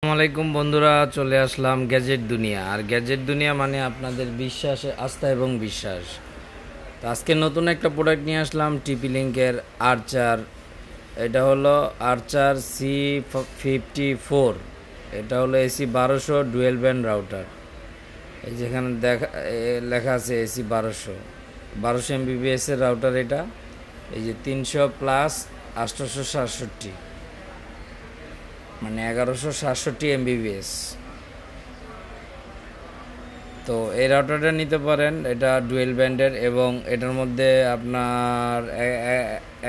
আসসালামাইকুম বন্ধুরা, চলে আসলাম গ্যাজেট দুনিয়া। আর গ্যাজেট দুনিয়া মানে আপনাদের বিশ্বাসে আস্থা এবং বিশ্বাস। তো আজকে নতুন একটা প্রোডাক্ট নিয়ে আসলাম, টিপি লিঙ্কের আর্চার। এটা হলো আর্চার C54। এটা হলো AC 1200 ডুয়েল ব্যান্ড রাউটার। এই যেখানে লেখা আছে AC 1200 MBPS এর রাউটার। এটা এই যে 300 প্লাস 867, মানে 1167 MBPS। তো এই রাউটারটা নিতে পারেন, এটা ডুয়েল ব্যান্ডের এবং এটার মধ্যে আপনার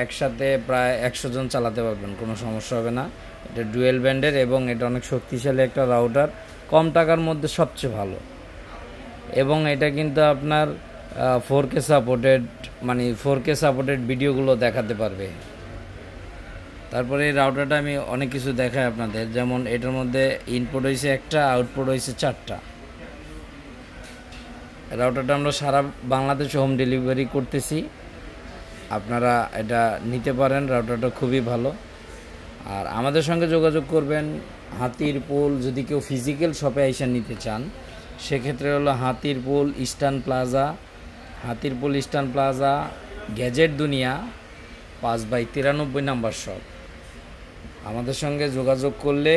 একসাথে প্রায় 100 জন চালাতে পারবেন, কোনো সমস্যা হবে না। এটা ডুয়েল ব্যান্ডের এবং এটা অনেক শক্তিশালী একটা রাউটার, কম টাকার মধ্যে সবচেয়ে ভালো। এবং এটা কিন্তু আপনার 4K সাপোর্টেড, মানে 4K সাপোর্টেড ভিডিওগুলো দেখাতে পারবে। তারপরে এই রাউটারটা আমি অনেক কিছু দেখাই আপনাদের, যেমন এটার মধ্যে ইনপুট হয়েছে একটা, আউটপুট হয়েছে 4টা। রাউটারটা আমরা সারা বাংলাদেশে হোম ডেলিভারি করতেছি, আপনারা এটা নিতে পারেন। রাউটারটা খুবই ভালো। আর আমাদের সঙ্গে যোগাযোগ করবেন হাতিরপুল। যদি কেউ ফিজিক্যাল শপে এসে নিতে চান, সেক্ষেত্রে হলো হাতিরপুল ইস্টার্ন প্লাজা গ্যাজেট দুনিয়া 5/93 নাম্বার শপ। আমাদের সঙ্গে যোগাযোগ করলে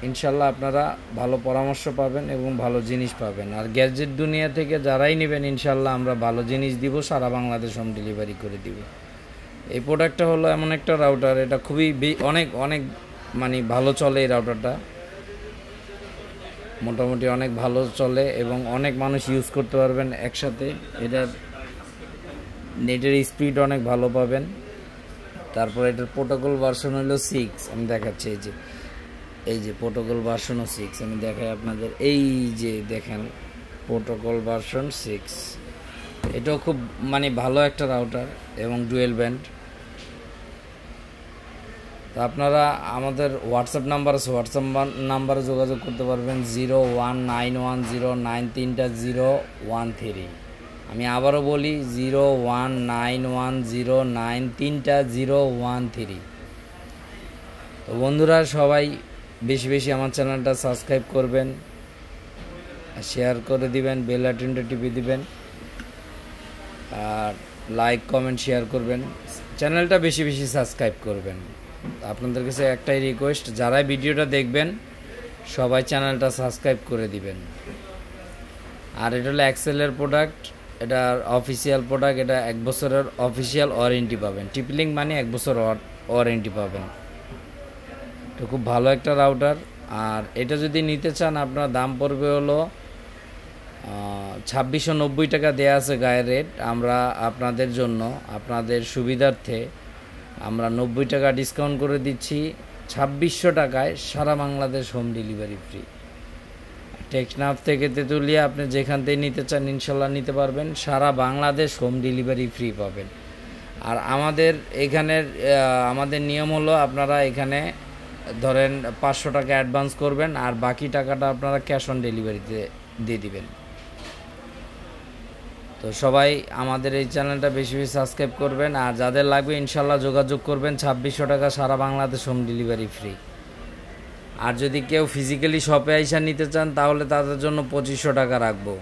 ইনশাল্লাহ আপনারা ভালো পরামর্শ পাবেন এবং ভালো জিনিস পাবেন। আর গ্যাজেট দুনিয়া থেকে যারাই নেবেন ইনশাল্লাহ আমরা ভালো জিনিস দিব, সারা বাংলাদেশ হোম ডেলিভারি করে দিব। এই প্রোডাক্টটা হলো এমন একটা রাউটার, এটা খুবই অনেক অনেক মানে ভালো চলে। এই রাউটারটা মোটামুটি অনেক ভালো চলে এবং অনেক মানুষ ইউজ করতে পারবেন একসাথে। এটার নেটের স্পিড অনেক ভালো পাবেন। তারপর এটার প্রোটোকল ভার্সন হলো 6। আমি দেখাচ্ছি, এই যে প্রোটোকল ভার্সন 6 আমি দেখাই আপনাদের। এই যে দেখেন প্রোটোকল ভার্সন 6, এটাও খুব মানে ভালো একটা রাউটার এবং ডুয়েল ব্যান্ড। তো আপনারা আমাদের হোয়াটসঅ্যাপ নাম্বার আছে, হোয়াটসঅ্যাপ নাম্বারে যোগাযোগ করতে পারবেন 0191093013। আমি আবারও বলি 0191093013। তো বন্ধুরা, সবাই বেশি বেশি আমার চ্যানেলটা সাবস্ক্রাইব করবেন, শেয়ার করে দিবেন, বেল আইকনটা টিপে দিবেন, আর লাইক কমেন্ট শেয়ার করবেন। চ্যানেলটা বেশি বেশি সাবস্ক্রাইব করবেন। আপনাদের কাছে একটাই রিকোয়েস্ট, যারাই ভিডিওটা দেখবেন সবাই চ্যানেলটা সাবস্ক্রাইব করে দিবেন। আর এটা হলো এক্সেলের প্রোডাক্ট, এটার অফিসিয়াল প্রোডাক্ট। এটা 1 বছরের অফিসিয়াল ওয়ারেন্টি পাবেন। টিপলিং মানে 1 বছর ওয়ারেন্টি পাবেন। তো খুব ভালো একটা রাউটার। আর এটা যদি নিতে চান আপনার দাম পড়বে হলো 2690 টাকা দেয়া আছে গায়ের রেট। আমরা আপনাদের জন্য, আপনাদের সুবিধার্থে আমরা 90 টাকা ডিসকাউন্ট করে দিচ্ছি। 2600 টাকায় সারা Bangladesh home delivery free. Teknaf থেকে তেঁতুলিয়া আপনি যেখান থেকে নিতে চান ইনশাল্লাহ নিতে পারবেন, সারা বাংলাদেশ হোম ডেলিভারি ফ্রি পাবেন। আর আমাদের নিয়ম হলো, আপনারা এখানে ধরেন 500 টাকা অ্যাডভান্স করবেন আর বাকি টাকাটা আপনারা ক্যাশ অন ডেলিভারিতে দিয়ে দিবেন। তো সবাই আমাদের এই চ্যানেলটা বেশি বেশি সাবস্ক্রাইব করবেন। আর যাদের লাগবে ইনশাল্লাহ যোগাযোগ করবেন। 2600 টাকা সারা বাংলাদেশ হোম ডেলিভারি ফ্রি। আর যদি কেউ ফিজিক্যালি শপে আইসা নিতে চান তাহলে তাদের জন্য 2500 টাকা রাখবো।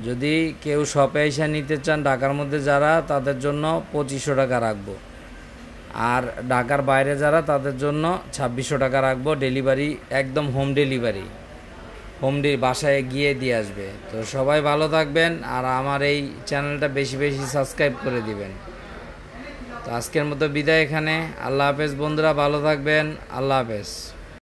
যদি কেউ শপে আইসা নিতে চান ঢাকার মধ্যে যারা, তাদের জন্য 2500 টাকা রাখবো। আর ঢাকার বাইরে যারা, তাদের জন্য 2600 টাকা রাখবো। ডেলিভারি একদম হোম ডেলিভারি, বাসায় গিয়ে দিয়ে আসবে। তো সবাই ভালো থাকবেন আর আমার এই চ্যানেলটা বেশি বেশি সাবস্ক্রাইব করে দিবেন। তো আজকের মতো বিদায় এখানে। আল্লাহ হাফেজ বন্ধুরা, ভালো থাকবেন। আল্লাহ হাফেজ।